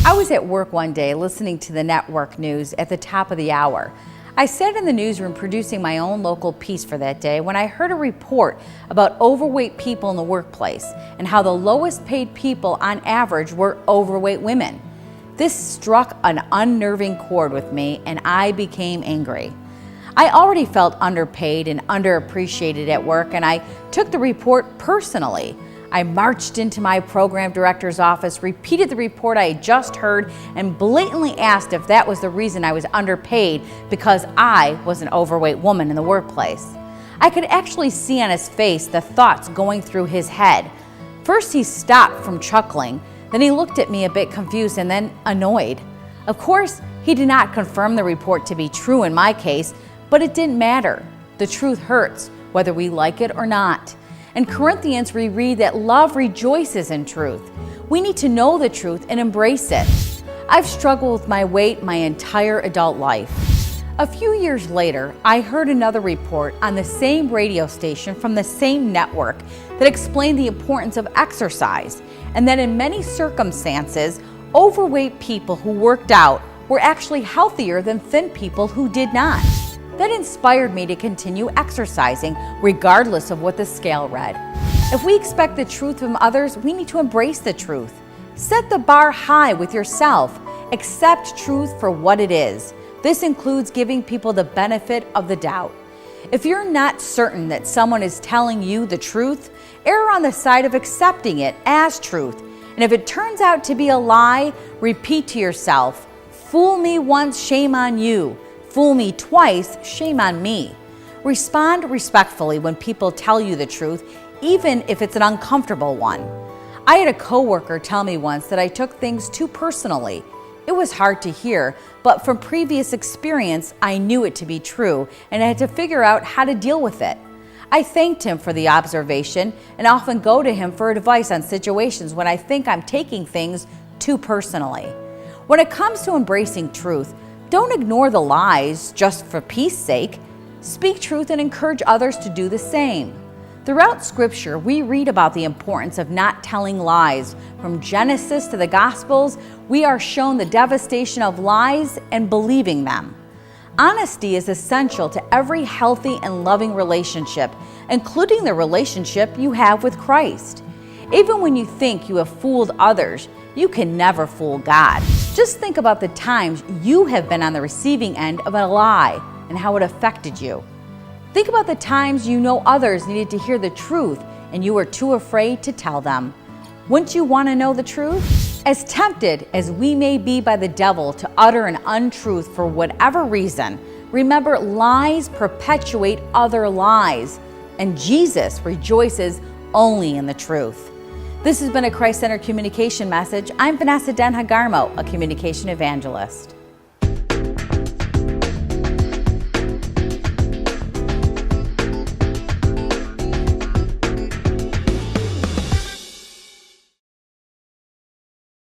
I was at work one day listening to the network news at the top of the hour. I sat in the newsroom producing my own local piece for that day when I heard a report about overweight people in the workplace and how the lowest paid people on average were overweight women. This struck an unnerving chord with me and I became angry. I already felt underpaid and underappreciated at work, and I took the report personally. I marched into my program director's office, repeated the report I had just heard, and blatantly asked if that was the reason I was underpaid because I was an overweight woman in the workplace. I could actually see on his face the thoughts going through his head. First he stopped from chuckling, then he looked at me a bit confused and then annoyed. Of course, he did not confirm the report to be true in my case, but it didn't matter. The truth hurts, whether we like it or not. In Corinthians, we read that love rejoices in truth. We need to know the truth and embrace it. I've struggled with my weight my entire adult life. A few years later, I heard another report on the same radio station from the same network that explained the importance of exercise, and that in many circumstances, overweight people who worked out were actually healthier than thin people who did not. That inspired me to continue exercising regardless of what the scale read. If we expect the truth from others, we need to embrace the truth. Set the bar high with yourself. Accept truth for what it is. This includes giving people the benefit of the doubt. If you're not certain that someone is telling you the truth, err on the side of accepting it as truth. And if it turns out to be a lie, repeat to yourself, "Fool me once, shame on you. Fool me twice, shame on me." Respond respectfully when people tell you the truth, even if it's an uncomfortable one. I had a coworker tell me once that I took things too personally. It was hard to hear, but from previous experience, I knew it to be true, and I had to figure out how to deal with it. I thanked him for the observation and often go to him for advice on situations when I think I'm taking things too personally. When it comes to embracing truth, don't ignore the lies just for peace sake. Speak truth and encourage others to do the same. Throughout Scripture, we read about the importance of not telling lies. From Genesis to the Gospels, we are shown the devastation of lies and believing them. Honesty is essential to every healthy and loving relationship, including the relationship you have with Christ. Even when you think you have fooled others, you can never fool God. Just think about the times you have been on the receiving end of a lie and how it affected you. Think about the times you know others needed to hear the truth and you were too afraid to tell them. Wouldn't you want to know the truth? As tempted as we may be by the devil to utter an untruth for whatever reason, remember, lies perpetuate other lies, and Jesus rejoices only in the truth. This has been a Christ-centered communication message. I'm Vanessa Denha Garmo, a communication evangelist.